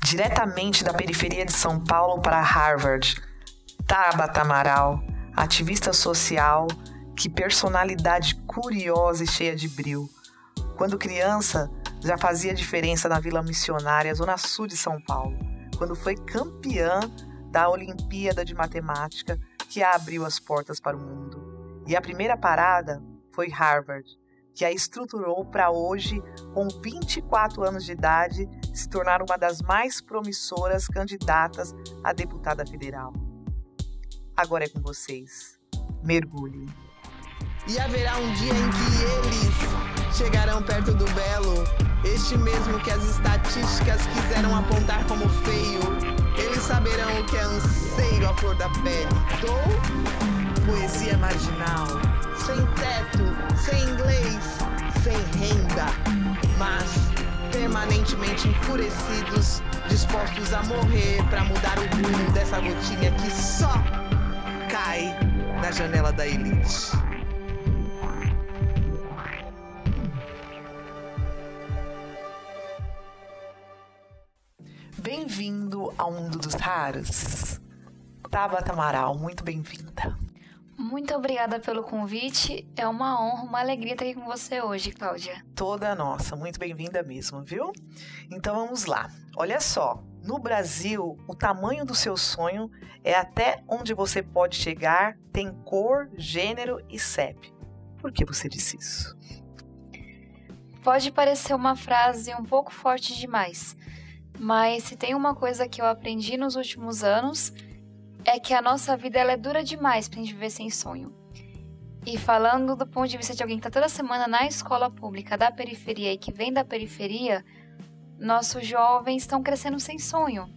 Diretamente da periferia de São Paulo para Harvard, Tabata Amaral, ativista social, que personalidade curiosa e cheia de brio. Quando criança, já fazia diferença na Vila Missionária, zona sul de São Paulo, quando foi campeã da Olimpíada de Matemática, que abriu as portas para o mundo. E a primeira parada foi Harvard, que a estruturou para hoje, com 24 anos de idade, se tornar uma das mais promissoras candidatas a deputada federal. Agora é com vocês. Mergulhem. E haverá um dia em que eles chegarão perto do belo, este mesmo que as estatísticas quiseram apontar como feio. Eles saberão o que é anseio à flor da pele. Sou poesia marginal, sem teto, sem inglês, sem renda, mas permanentemente enfurecidos, dispostos a morrer para mudar o rumo dessa gotinha que só cai na janela da elite. Bem-vindo ao mundo dos raros. Tabata Amaral, muito bem-vinda. Muito obrigada pelo convite. É uma honra, uma alegria estar aqui com você hoje, Cláudia. Toda nossa, muito bem-vinda mesmo, viu? Então vamos lá. Olha só, no Brasil, o tamanho do seu sonho é até onde você pode chegar, tem cor, gênero e CEP. Por que você disse isso? Pode parecer uma frase um pouco forte demais, mas se tem uma coisa que eu aprendi nos últimos anos, é que a nossa vida ela é dura demais pra gente viver sem sonho. E falando do ponto de vista de alguém que tá toda semana na escola pública da periferia e que vem da periferia, nossos jovens estão crescendo sem sonho.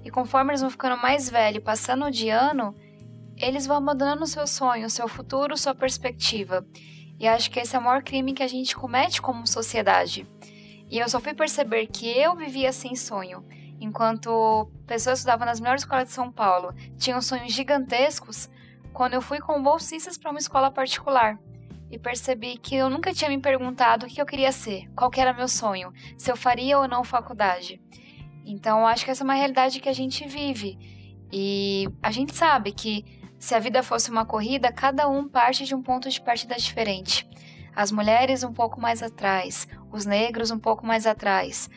E conforme eles vão ficando mais velhos, passando de ano, eles vão abandonando o seu sonho, o seu futuro, sua perspectiva. E acho que esse é o maior crime que a gente comete como sociedade. E eu só fui perceber que eu vivia sem sonho, enquanto pessoas que estudavam nas melhores escolas de São Paulo tinham sonhos gigantescos, quando eu fui com bolsistas para uma escola particular. E percebi que eu nunca tinha me perguntado o que eu queria ser, qual que era meu sonho, se eu faria ou não faculdade. Então, acho que essa é uma realidade que a gente vive. E a gente sabe que se a vida fosse uma corrida, cada um parte de um ponto de partida diferente. As mulheres um pouco mais atrás, os negros um pouco mais atrás,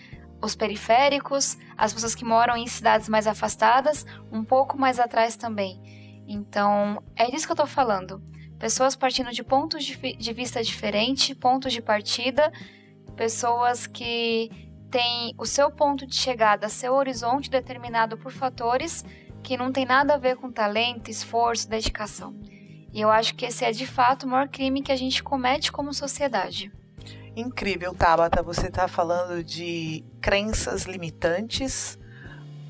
os periféricos, as pessoas que moram em cidades mais afastadas, um pouco mais atrás também. Então, é disso que eu tô falando. Pessoas partindo de pontos de vista diferentes, pontos de partida, pessoas que têm o seu ponto de chegada, seu horizonte determinado por fatores que não tem nada a ver com talento, esforço, dedicação. E eu acho que esse é, de fato, o maior crime que a gente comete como sociedade. Incrível, Tabata, você está falando de crenças limitantes,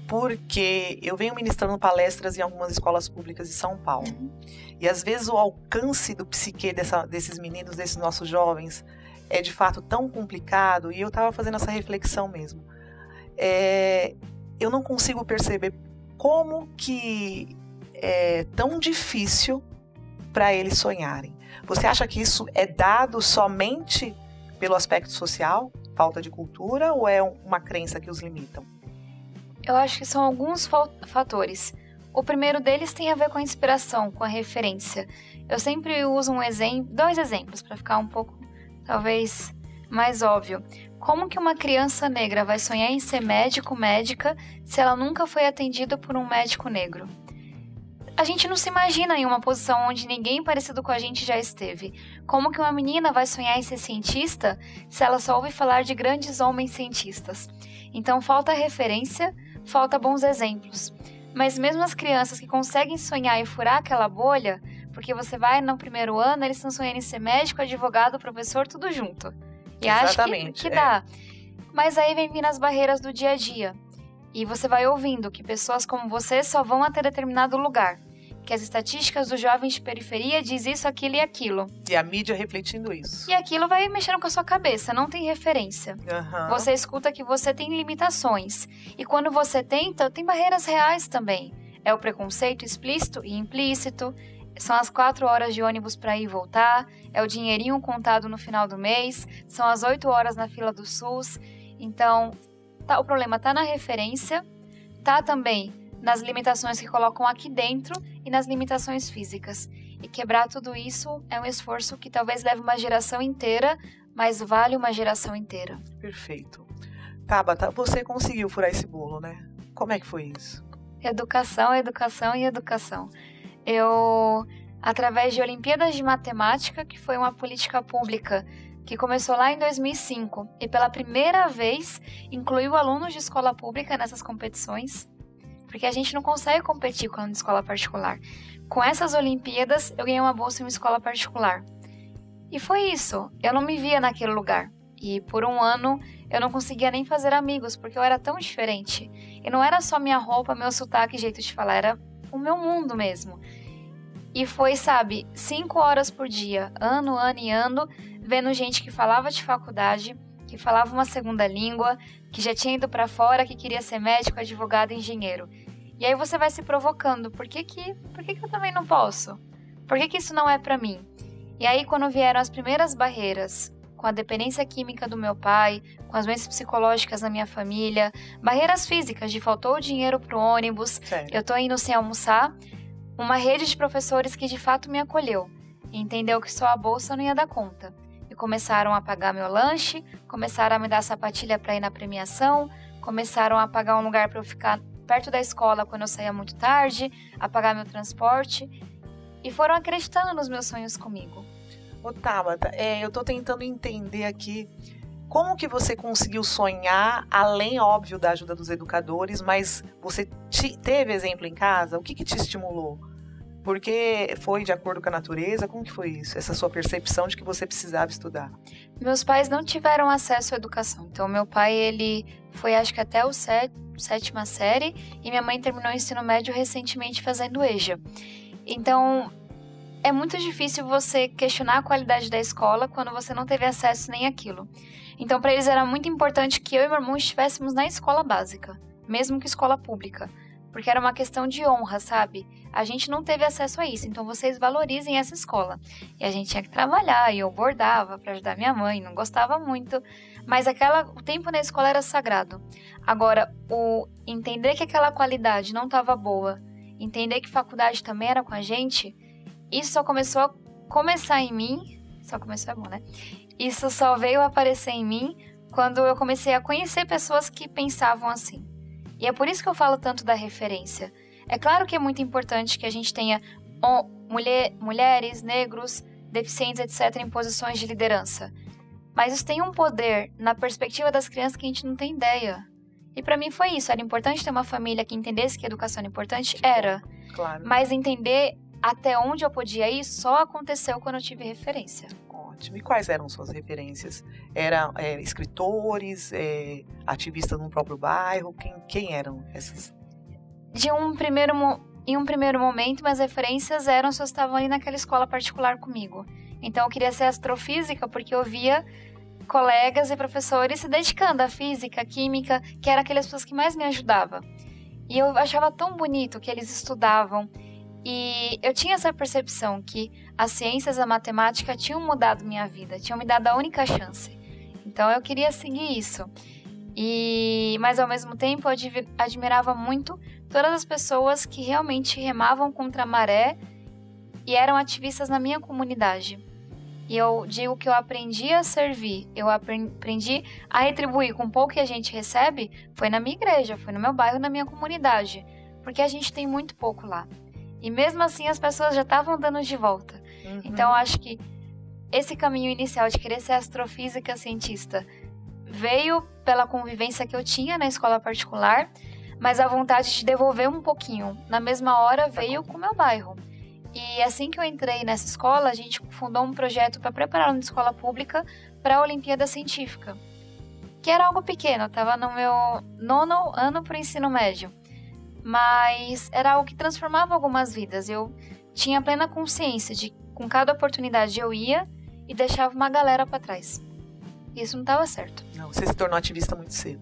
porque eu venho ministrando palestras em algumas escolas públicas de São Paulo. E às vezes o alcance do psique desses meninos, desses nossos jovens, é de fato tão complicado, e eu estava fazendo essa reflexão mesmo. Eu não consigo perceber como que é tão difícil para eles sonharem. Você acha que isso é dado somente pelo aspecto social, falta de cultura, ou é uma crença que os limitam? Eu acho que são alguns fatores. O primeiro deles tem a ver com a inspiração, com a referência. Eu sempre uso dois exemplos, para ficar um pouco, talvez, mais óbvio. Como que uma criança negra vai sonhar em ser médico, médica, se ela nunca foi atendida por um médico negro? A gente não se imagina em uma posição onde ninguém parecido com a gente já esteve. Como que uma menina vai sonhar em ser cientista se ela só ouve falar de grandes homens cientistas? Então falta referência, falta bons exemplos. Mas mesmo as crianças que conseguem sonhar e furar aquela bolha, porque você vai no primeiro ano, eles estão sonhando em ser médico, advogado, professor, tudo junto. E exatamente, acho que dá. Mas aí vem vindo as barreiras do dia a dia. E você vai ouvindo que pessoas como você só vão até determinado lugar. Que as estatísticas dos jovens de periferia diz isso, aquilo e aquilo. E a mídia refletindo isso. E aquilo vai mexendo com a sua cabeça, não tem referência. Você escuta que você tem limitações. E quando você tenta, tem barreiras reais também. É o preconceito explícito e implícito. São as 4 horas de ônibus para ir e voltar. É o dinheirinho contado no final do mês. São as 8 horas na fila do SUS. Então, o problema tá na referência, tá também nas limitações que colocam aqui dentro e nas limitações físicas. E quebrar tudo isso é um esforço que talvez leve uma geração inteira, mas vale uma geração inteira. Perfeito. Tabata, você conseguiu furar esse bolo, né? Como é que foi isso? Educação, educação e educação. Eu, através de Olimpíadas de Matemática, que foi uma política pública que começou lá em 2005 e pela primeira vez incluiu alunos de escola pública nessas competições, porque a gente não consegue competir com aluno de escola particular. Com essas Olimpíadas, eu ganhei uma bolsa em uma escola particular. E foi isso, eu não me via naquele lugar. E por um ano, eu não conseguia nem fazer amigos, porque eu era tão diferente. E não era só minha roupa, meu sotaque e jeito de falar, era o meu mundo mesmo. E foi, 5 horas por dia, ano e ano, vendo gente que falava de faculdade, que falava uma segunda língua, que já tinha ido para fora, que queria ser médico, advogado, engenheiro. E aí você vai se provocando, por que eu também não posso? Por que isso não é para mim? E aí quando vieram as primeiras barreiras, com a dependência química do meu pai, com as doenças psicológicas na minha família, barreiras físicas de faltou o dinheiro pro ônibus, eu tô indo sem almoçar, uma rede de professores que de fato me acolheu, e entendeu que só a bolsa não ia dar conta. E começaram a pagar meu lanche, começaram a me dar sapatilha para ir na premiação, começaram a pagar um lugar para eu ficar perto da escola quando eu saía muito tarde, a pagar meu transporte, e foram acreditando nos meus sonhos comigo. Ô Tabata, eu tô tentando entender aqui como que você conseguiu sonhar, além, óbvio, da ajuda dos educadores, mas você teve exemplo em casa? O que te estimulou? Porque foi de acordo com a natureza? Como que foi isso? Essa sua percepção de que você precisava estudar? Meus pais não tiveram acesso à educação. Então, meu pai, ele foi, acho que até a 7ª série, e minha mãe terminou o ensino médio recentemente fazendo EJA. Então, é muito difícil você questionar a qualidade da escola quando você não teve acesso nem àquilo. Então, para eles era muito importante que eu e meu irmão estivéssemos na escola básica, mesmo que escola pública, porque era uma questão de honra, sabe? A gente não teve acesso a isso, então vocês valorizem essa escola. E a gente tinha que trabalhar, e eu bordava para ajudar minha mãe, não gostava muito, mas o tempo na escola era sagrado. Agora, o entender que aquela qualidade não estava boa, entender que faculdade também era com a gente, isso só começou a começar em mim, só começou é bom, né? Isso só veio aparecer em mim quando eu comecei a conhecer pessoas que pensavam assim. E é por isso que eu falo tanto da referência. É claro que é muito importante que a gente tenha mulheres, negros, deficientes, etc., em posições de liderança. Mas isso tem um poder na perspectiva das crianças que a gente não tem ideia. E pra mim foi isso. Era importante ter uma família que entendesse que a educação era importante? Era. Claro. Mas entender até onde eu podia ir só aconteceu quando eu tive referência. Ótimo. E quais eram suas referências? Eram escritores, ativistas no próprio bairro? Quem eram essas? Em um primeiro momento, minhas referências eram se eu estava ali naquela escola particular comigo. Então eu queria ser astrofísica porque eu via colegas e professores se dedicando à física, à química, que eram aquelas pessoas que mais me ajudavam. E eu achava tão bonito que eles estudavam. E eu tinha essa percepção que as ciências e a matemática tinham mudado minha vida, tinham me dado a única chance. Então eu queria seguir isso. Mas ao mesmo tempo eu admirava muito todas as pessoas que realmente remavam contra a maré e eram ativistas na minha comunidade. E eu digo que eu aprendi a servir, eu aprendi a retribuir com pouco que a gente recebe, foi na minha igreja, foi no meu bairro, na minha comunidade, porque a gente tem muito pouco lá. E mesmo assim as pessoas já estavam dando de volta. Uhum. Então eu acho que esse caminho inicial de querer ser astrofísica cientista veio pela convivência que eu tinha na escola particular, mas a vontade de devolver um pouquinho na mesma hora veio com o meu bairro. E assim que eu entrei nessa escola, a gente fundou um projeto para preparar uma escola pública para a Olimpíada Científica, que era algo pequeno, eu estava no meu 9º ano para o ensino médio. Mas era algo que transformava algumas vidas. Eu tinha plena consciência de que com cada oportunidade eu ia e deixava uma galera para trás. Isso não estava certo. Não, você se tornou ativista muito cedo.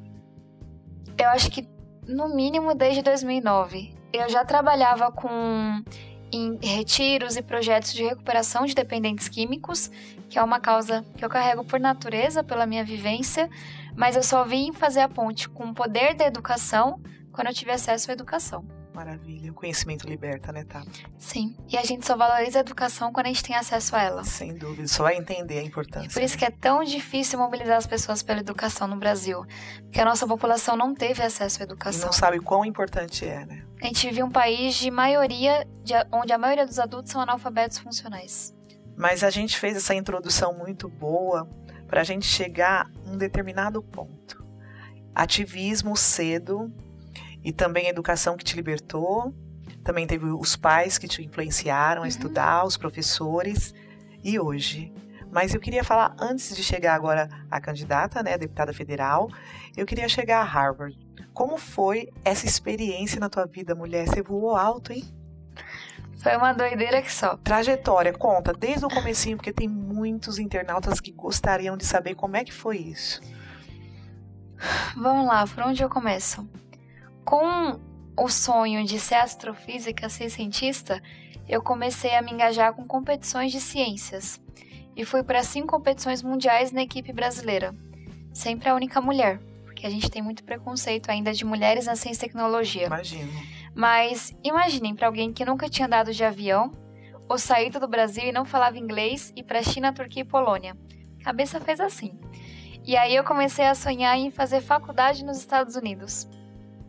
Eu acho que, no mínimo, desde 2009. Eu já trabalhava em retiros e projetos de recuperação de dependentes químicos, que é uma causa que eu carrego por natureza, pela minha vivência, Mas eu só vim fazer a ponte com o poder da educação quando eu tive acesso à educação. Maravilha. O conhecimento liberta, né, Tá? Sim. E a gente só valoriza a educação quando a gente tem acesso a ela. Sem dúvida. Só vai entender a importância. Por isso que é tão difícil mobilizar as pessoas pela educação no Brasil. Porque a nossa população não teve acesso à E educação. não sabe quão importante é, né? A gente vive um país de maioria, onde a maioria dos adultos são analfabetos funcionais. Mas a gente fez essa introdução muito boa para a gente chegar a um determinado ponto. Ativismo cedo e também a educação que te libertou. Também teve os pais que te influenciaram a estudar, os professores e hoje. Mas eu queria falar, antes de chegar agora à candidata, né, deputada federal, eu queria chegar a Harvard. Como foi essa experiência na tua vida, mulher? Você voou alto, hein? Foi uma doideira que só. Trajetória, conta, desde o comecinho, porque tem muitos internautas que gostariam de saber como é que foi isso. Vamos lá, por onde eu começo? Com o sonho de ser astrofísica, ser cientista, eu comecei a me engajar com competições de ciências. E fui para 5 competições mundiais na equipe brasileira. Sempre a única mulher, porque a gente tem muito preconceito ainda de mulheres na ciência e tecnologia. Imagino. Mas imaginem para alguém que nunca tinha andado de avião, ou saído do Brasil e não falava inglês, ir para China, Turquia e Polônia. A cabeça fez assim. E aí eu comecei a sonhar em fazer faculdade nos Estados Unidos,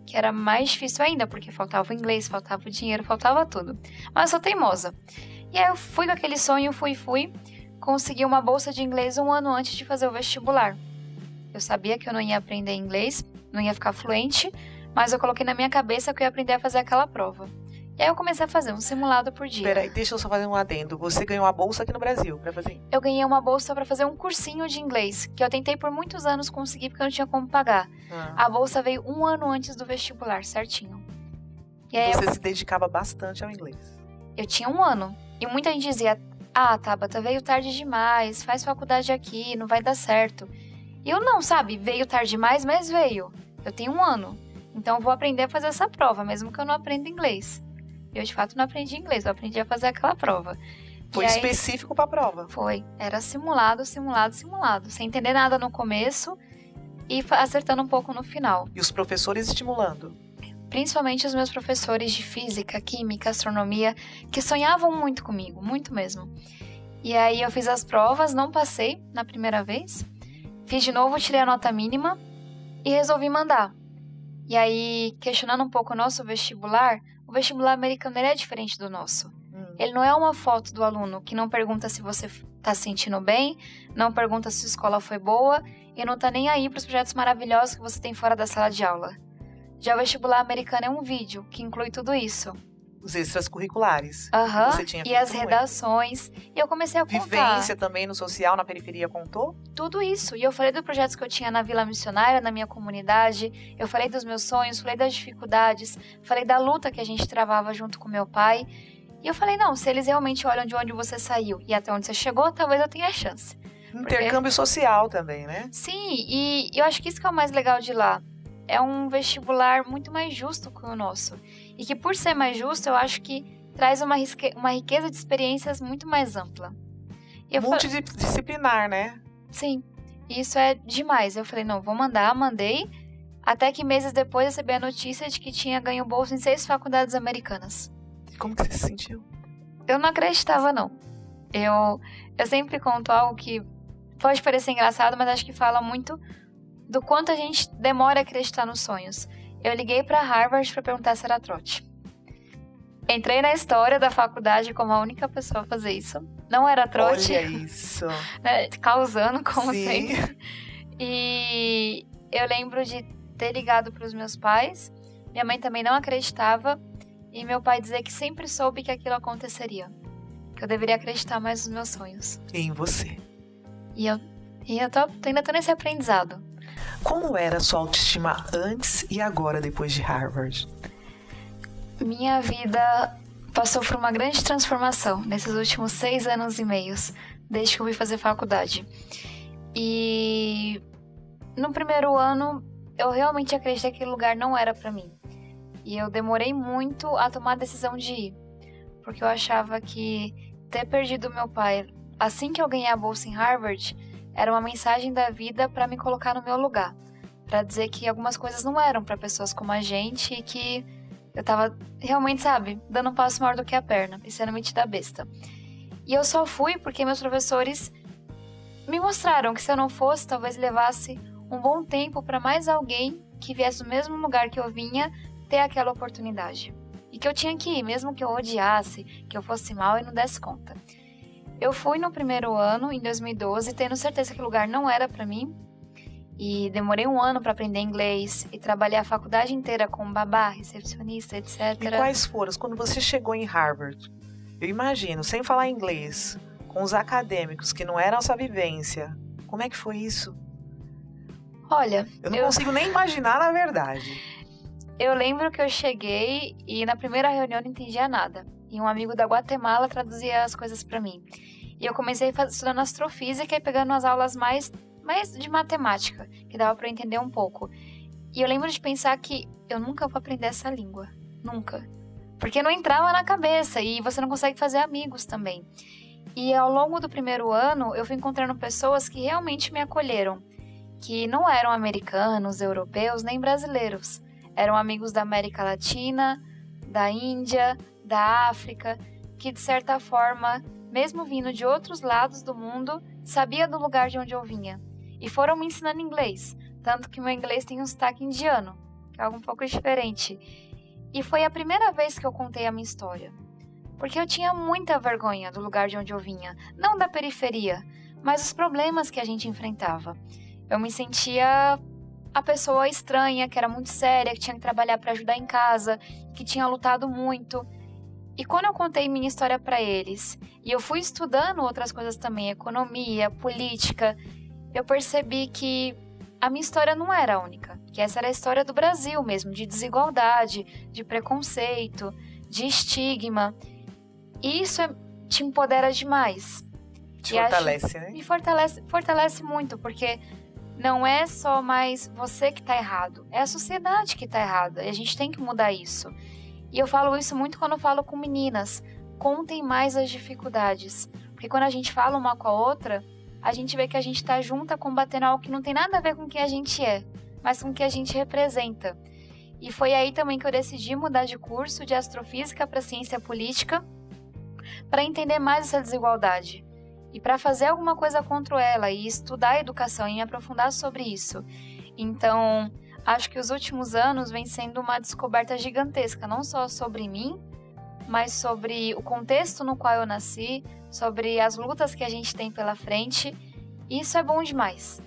que era mais difícil ainda, porque faltava o inglês, faltava o dinheiro, faltava tudo. Mas eu sou teimosa. E aí eu fui com aquele sonho, fui, consegui uma bolsa de inglês 1 ano antes de fazer o vestibular. Eu sabia que eu não ia aprender inglês, não ia ficar fluente, mas eu coloquei na minha cabeça que eu ia aprender a fazer aquela prova. E aí eu comecei a fazer um simulado por dia. Peraí, deixa eu só fazer um adendo. Você ganhou a bolsa aqui no Brasil pra fazer? Eu ganhei uma bolsa para fazer um cursinho de inglês, que eu tentei por muitos anos conseguir porque eu não tinha como pagar. A bolsa veio 1 ano antes do vestibular, certinho. E aí Você se dedicava bastante ao inglês. eu tinha 1 ano. E muita gente dizia, Tabata, veio tarde demais, faz faculdade aqui, não vai dar certo. E eu não, sabe, veio tarde demais, mas veio. Eu tenho 1 ano, então eu vou aprender a fazer essa prova, mesmo que eu não aprenda inglês. Eu, de fato, não aprendi inglês, eu aprendi a fazer aquela prova. Foi específico pra prova? Foi. Era simulado, sem entender nada no começo e acertando um pouco no final. E os professores estimulando? Principalmente os meus professores de física, química, astronomia, que sonhavam muito comigo, muito mesmo. E aí eu fiz as provas, não passei na primeira vez, fiz de novo, tirei a nota mínima e resolvi mandar. E aí, questionando um pouco o nosso vestibular, o vestibular americano ele é diferente do nosso. Ele não é uma foto do aluno que não pergunta se você está se sentindo bem, não pergunta se a escola foi boa e não está nem aí para os projetos maravilhosos que você tem fora da sala de aula. Já o vestibular americano é um vídeo que inclui tudo isso. Os extracurriculares. Aham, Você tinha e as feito redações. E eu comecei a contar. Vivência também no social, na periferia, contou? Tudo isso. E eu falei dos projetos que eu tinha na Vila Missionária, na minha comunidade. Eu falei dos meus sonhos, falei das dificuldades. Falei da luta que a gente travava junto com meu pai. E eu falei, não, se eles realmente olham de onde você saiu e até onde você chegou, talvez eu tenha chance. Intercâmbio social também, né? Sim, e eu acho que isso que é o mais legal de lá. É um vestibular muito mais justo que o nosso. E que por ser mais justo, eu acho que traz uma riqueza de experiências muito mais ampla. Multidisciplinar, né? Sim, isso é demais. Eu falei, não, vou mandar, mandei. Até que meses depois eu recebi a notícia de que tinha ganho bolsa em 6 faculdades americanas. Como que você se sentiu? Eu não acreditava, não. Eu sempre conto algo que pode parecer engraçado, mas acho que fala muito do quanto a gente demora a acreditar nos sonhos. Eu liguei para Harvard para perguntar se era trote. Entrei na história da faculdade como a única pessoa a fazer isso. Não era trote. Olha isso. Né, causando, como Sim. sempre. E eu lembro de ter ligado para os meus pais. Minha mãe também não acreditava. E meu pai dizer que sempre soube que aquilo aconteceria. Que eu deveria acreditar mais nos meus sonhos. E em você. E eu ainda tô nesse aprendizado. Como era a sua autoestima antes e agora, depois de Harvard? Minha vida passou por uma grande transformação nesses últimos 6 anos e meio, desde que eu fui fazer faculdade. E no primeiro ano, eu realmente acreditei que aquele lugar não era pra mim. E eu demorei muito a tomar a decisão de ir, porque eu achava que ter perdido meu pai assim que eu ganhei a bolsa em Harvard era uma mensagem da vida para me colocar no meu lugar, para dizer que algumas coisas não eram para pessoas como a gente e que eu tava realmente, sabe, dando um passo maior do que a perna e sendo metida besta. E eu só fui porque meus professores me mostraram que se eu não fosse, talvez levasse um bom tempo para mais alguém que viesse do mesmo lugar que eu vinha ter aquela oportunidade. E que eu tinha que ir, mesmo que eu odiasse, que eu fosse mal e não desse conta. Eu fui no primeiro ano, em 2012, tendo certeza que o lugar não era para mim. E demorei 1 ano para aprender inglês e trabalhei a faculdade inteira como babá, recepcionista, etc. E quais foram? Quando você chegou em Harvard, eu imagino, sem falar inglês, com os acadêmicos que não eram a sua vivência, como é que foi isso? Olha, eu não consigo nem imaginar, na verdade. Eu lembro que eu cheguei e na primeira reunião não entendia nada. E um amigo da Guatemala traduzia as coisas para mim. E eu comecei estudando astrofísica e pegando as aulas mais de matemática, que dava para eu entender um pouco. E eu lembro de pensar que eu nunca vou aprender essa língua. Nunca. Porque não entrava na cabeça e você não consegue fazer amigos também. E ao longo do primeiro ano, eu fui encontrando pessoas que realmente me acolheram. Que não eram americanos, europeus, nem brasileiros. Eram amigos da América Latina, da Índia, da África, que de certa forma, mesmo vindo de outros lados do mundo, sabia do lugar de onde eu vinha. E foram me ensinando inglês, tanto que meu inglês tem um sotaque indiano, que é algo um pouco diferente. E foi a primeira vez que eu contei a minha história. Porque eu tinha muita vergonha do lugar de onde eu vinha, não da periferia, mas os problemas que a gente enfrentava. Eu me sentia a pessoa estranha, que era muito séria, que tinha que trabalhar para ajudar em casa, que tinha lutado muito. E quando eu contei minha história para eles, e eu fui estudando outras coisas também, economia, política, eu percebi que a minha história não era a única, que essa era a história do Brasil mesmo, de desigualdade, de preconceito, de estigma. E isso te empodera demais. Te fortalece, né? Me fortalece muito, porque não é só mais você que tá errado, é a sociedade que tá errada, e a gente tem que mudar isso. E eu falo isso muito quando eu falo com meninas, contem mais as dificuldades, porque quando a gente fala uma com a outra, a gente vê que a gente tá junta combatendo algo que não tem nada a ver com quem a gente é, mas com o que a gente representa. E foi aí também que eu decidi mudar de curso de astrofísica para ciência política, para entender mais essa desigualdade. E para fazer alguma coisa contra ela e estudar a educação e me aprofundar sobre isso. Então, acho que os últimos anos vem sendo uma descoberta gigantesca, não só sobre mim, mas sobre o contexto no qual eu nasci, sobre as lutas que a gente tem pela frente. E isso é bom demais.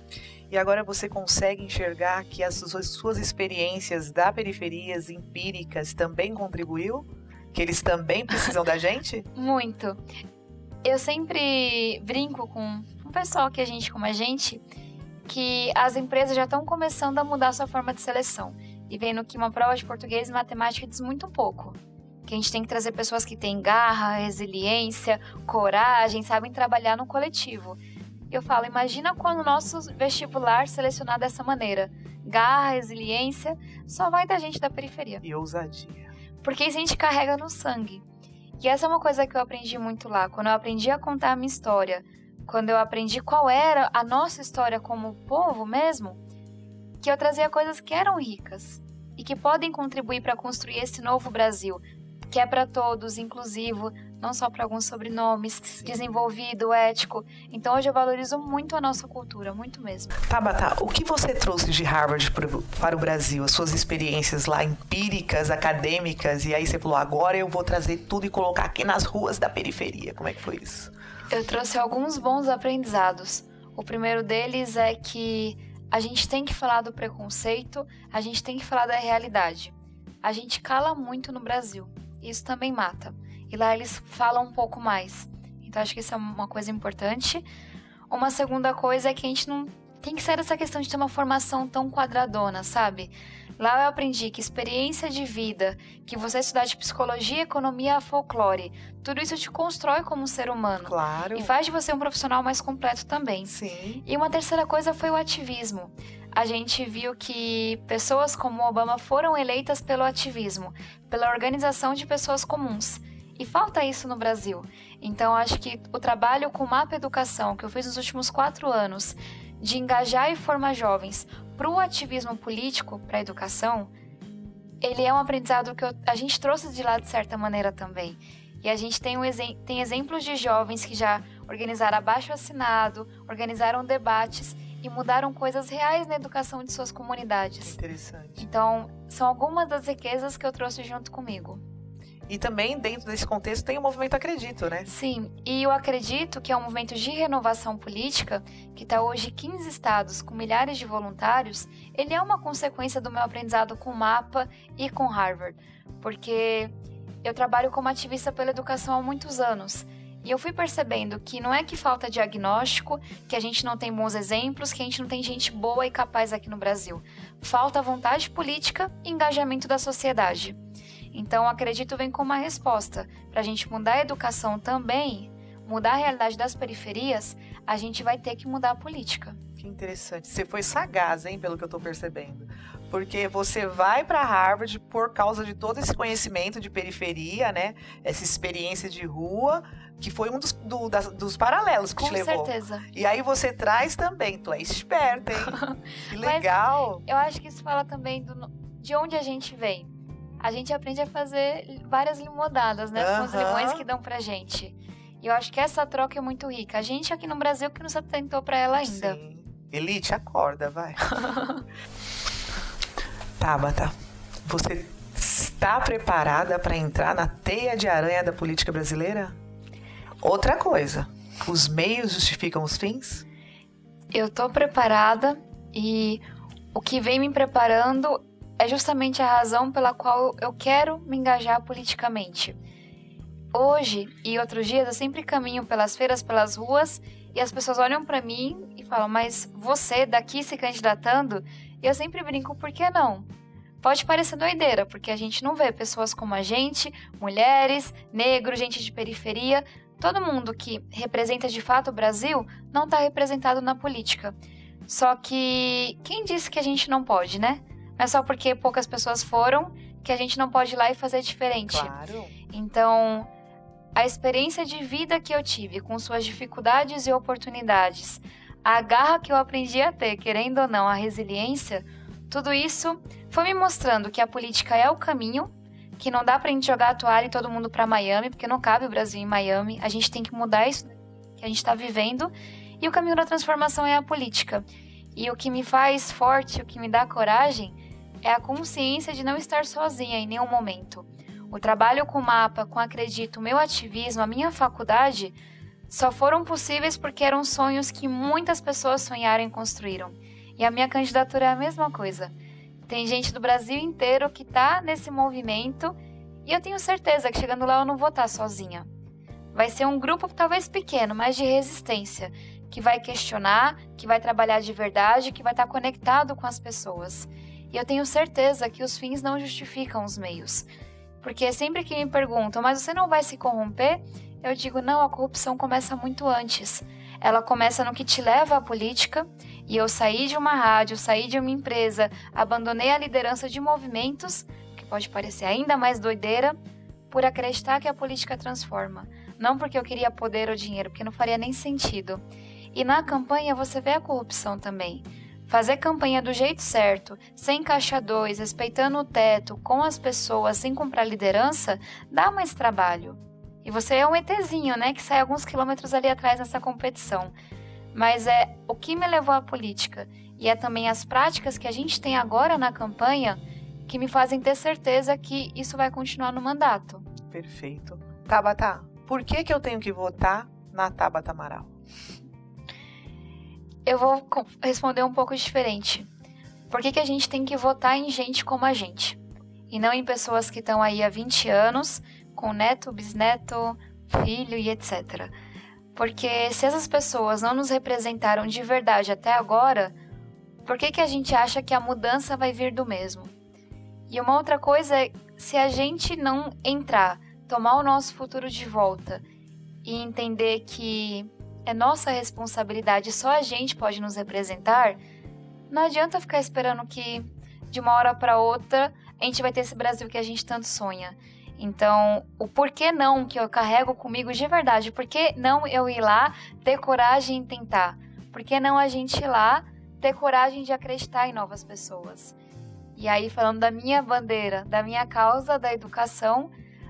E agora você consegue enxergar que as suas experiências da periferias empíricas também contribuiu? Que eles também precisam da gente? Muito. Eu sempre brinco com o pessoal que como a gente, que as empresas já estão começando a mudar a sua forma de seleção. E vendo que uma prova de português e matemática diz muito pouco. Que a gente tem que trazer pessoas que têm garra, resiliência, coragem, sabem trabalhar no coletivo. Eu falo, imagina quando o nosso vestibular selecionar dessa maneira. Garra, resiliência, só vai da gente da periferia. E ousadia. Porque isso a gente carrega no sangue. E essa é uma coisa que eu aprendi muito lá. Quando eu aprendi a contar a minha história, quando eu aprendi qual era a nossa história como povo mesmo, que eu trazia coisas que eram ricas e que podem contribuir para construir esse novo Brasil, que é para todos, inclusivo, não só para alguns sobrenomes, sim, desenvolvido, ético. Então hoje eu valorizo muito a nossa cultura, muito mesmo. Tabata, o que você trouxe de Harvard para o Brasil? As suas experiências lá empíricas, acadêmicas, e aí você falou, agora eu vou trazer tudo e colocar aqui nas ruas da periferia. Como é que foi isso? Eu trouxe alguns bons aprendizados. O primeiro deles é que a gente tem que falar do preconceito, a gente tem que falar da realidade. A gente cala muito no Brasil. Isso também mata. E lá eles falam um pouco mais. Então acho que isso é uma coisa importante. Uma segunda coisa é que a gente não tem que sair dessa questão de ter uma formação tão quadradona, sabe? Lá eu aprendi que experiência de vida, que você estudar de psicologia, economia, folclore, tudo isso te constrói como um ser humano. Claro. E faz de você um profissional mais completo também. Sim. E uma terceira coisa foi o ativismo. A gente viu que pessoas como Obama foram eleitas pelo ativismo, pela organização de pessoas comuns. E falta isso no Brasil. Então, acho que o trabalho com o Mapa Educação, que eu fiz nos últimos 4 anos, de engajar e formar jovens para o ativismo político, para a educação, ele é um aprendizado que a gente trouxe de lá de certa maneira também. E a gente tem exemplos de jovens que já organizaram abaixo-assinado, organizaram debates e mudaram coisas reais na educação de suas comunidades. Interessante. Então, são algumas das riquezas que eu trouxe junto comigo. E também, dentro desse contexto, tem o movimento Acredito, né? Sim, e eu acredito que é um movimento de renovação política, que está hoje em 15 estados, com milhares de voluntários. Ele é uma consequência do meu aprendizado com o MAPA e com Harvard, porque eu trabalho como ativista pela educação há muitos anos. E eu fui percebendo que não é que falta diagnóstico, que a gente não tem bons exemplos, que a gente não tem gente boa e capaz aqui no Brasil. Falta vontade política e engajamento da sociedade. Então, acredito vem como uma resposta. Para a gente mudar a educação também, mudar a realidade das periferias, a gente vai ter que mudar a política. Que interessante. Você foi sagaz, hein, pelo que eu estou percebendo. Porque você vai para Harvard por causa de todo esse conhecimento de periferia, né? Essa experiência de rua, que foi um dos paralelos que te levou. Com certeza. E aí você traz também. Tu é esperta, hein? Que legal. Mas eu acho que isso fala também de onde a gente vem. A gente aprende a fazer várias limonadas, né? Com os limões que dão pra gente. E eu acho que essa troca é muito rica. A gente aqui no Brasil que não se atentou pra ela ainda. Sim. Elite, acorda, vai. Tabata, você está preparada para entrar na teia de aranha da política brasileira? Outra coisa, os meios justificam os fins? Eu tô preparada e o que vem me preparando é justamente a razão pela qual eu quero me engajar politicamente. Hoje e outros dias eu sempre caminho pelas feiras, pelas ruas e as pessoas olham para mim e falam, mas você daqui se candidatando? E eu sempre brinco, por que não? Pode parecer doideira, porque a gente não vê pessoas como a gente, mulheres, negros, gente de periferia, todo mundo que representa de fato o Brasil não está representado na política. Só que quem disse que a gente não pode, né? Não é só porque poucas pessoas foram que a gente não pode ir lá e fazer diferente. Claro. Então, a experiência de vida que eu tive, com suas dificuldades e oportunidades, a garra que eu aprendi a ter, querendo ou não, a resiliência, tudo isso foi me mostrando que a política é o caminho, que não dá pra gente jogar a toalha e todo mundo pra Miami, porque não cabe o Brasil em Miami. A gente tem que mudar isso que a gente tá vivendo. E o caminho da transformação é a política. E o que me faz forte, o que me dá coragem, é a consciência de não estar sozinha em nenhum momento. O trabalho com o Mapa, com Acredito, o meu ativismo, a minha faculdade, só foram possíveis porque eram sonhos que muitas pessoas sonharam e construíram. E a minha candidatura é a mesma coisa. Tem gente do Brasil inteiro que está nesse movimento e eu tenho certeza que chegando lá eu não vou estar sozinha. Vai ser um grupo talvez pequeno, mas de resistência, que vai questionar, que vai trabalhar de verdade, que vai estar conectado com as pessoas. E eu tenho certeza que os fins não justificam os meios. Porque sempre que me perguntam, mas você não vai se corromper? Eu digo, não, a corrupção começa muito antes. Ela começa no que te leva à política, e eu saí de uma rádio, saí de uma empresa, abandonei a liderança de movimentos, que pode parecer ainda mais doideira, por acreditar que a política transforma. Não porque eu queria poder ou dinheiro, porque não faria nem sentido. E na campanha você vê a corrupção também. Fazer campanha do jeito certo, sem caixa 2, respeitando o teto, com as pessoas, sem comprar liderança, dá mais trabalho. E você é um ETzinho, né, que sai alguns quilômetros ali atrás nessa competição. Mas é o que me levou à política. E é também as práticas que a gente tem agora na campanha que me fazem ter certeza que isso vai continuar no mandato. Perfeito. Tabata, por que eu tenho que votar na Tabata Amaral? Eu vou responder um pouco diferente. Por que a gente tem que votar em gente como a gente? E não em pessoas que estão aí há 20 anos, com neto, bisneto, filho e etc. Porque se essas pessoas não nos representaram de verdade até agora, por que a gente acha que a mudança vai vir do mesmo? E uma outra coisa é, se a gente não entrar, tomar o nosso futuro de volta e entender que é nossa responsabilidade, só a gente pode nos representar, não adianta ficar esperando que de uma hora para outra a gente vai ter esse Brasil que a gente tanto sonha. Então, o porquê não que eu carrego comigo de verdade, por que não eu ir lá ter coragem em tentar? Por que não a gente ir lá ter coragem de acreditar em novas pessoas? E aí, falando da minha bandeira, da minha causa, da educação,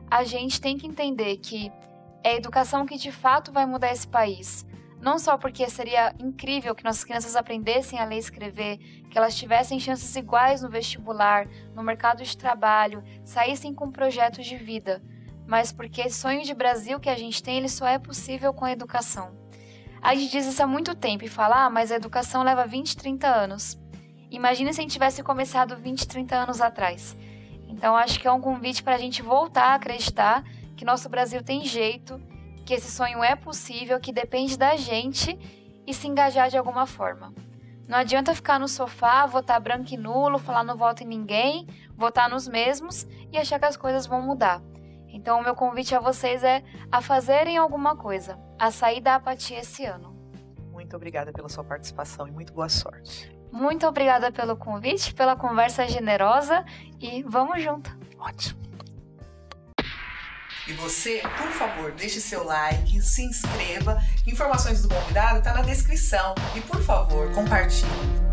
a gente tem que entender que é a educação que de fato vai mudar esse país. Não só porque seria incrível que nossas crianças aprendessem a ler e escrever, que elas tivessem chances iguais no vestibular, no mercado de trabalho, saíssem com projetos de vida, mas porque esse sonho de Brasil que a gente tem, ele só é possível com a educação. A gente diz isso há muito tempo e fala, mas a educação leva 20, 30 anos. Imagina se a gente tivesse começado 20, 30 anos atrás. Então, acho que é um convite para a gente voltar a acreditar que nosso Brasil tem jeito, que esse sonho é possível, que depende da gente e se engajar de alguma forma. Não adianta ficar no sofá, votar branco e nulo, falar não voto em ninguém, votar nos mesmos e achar que as coisas vão mudar. Então, o meu convite a vocês é a fazerem alguma coisa, a sair da apatia esse ano. Muito obrigada pela sua participação e muito boa sorte. Muito obrigada pelo convite, pela conversa generosa e vamos junto. Ótimo. E você, por favor, deixe seu like, se inscreva. Informações do convidado estão na descrição. E, por favor, compartilhe.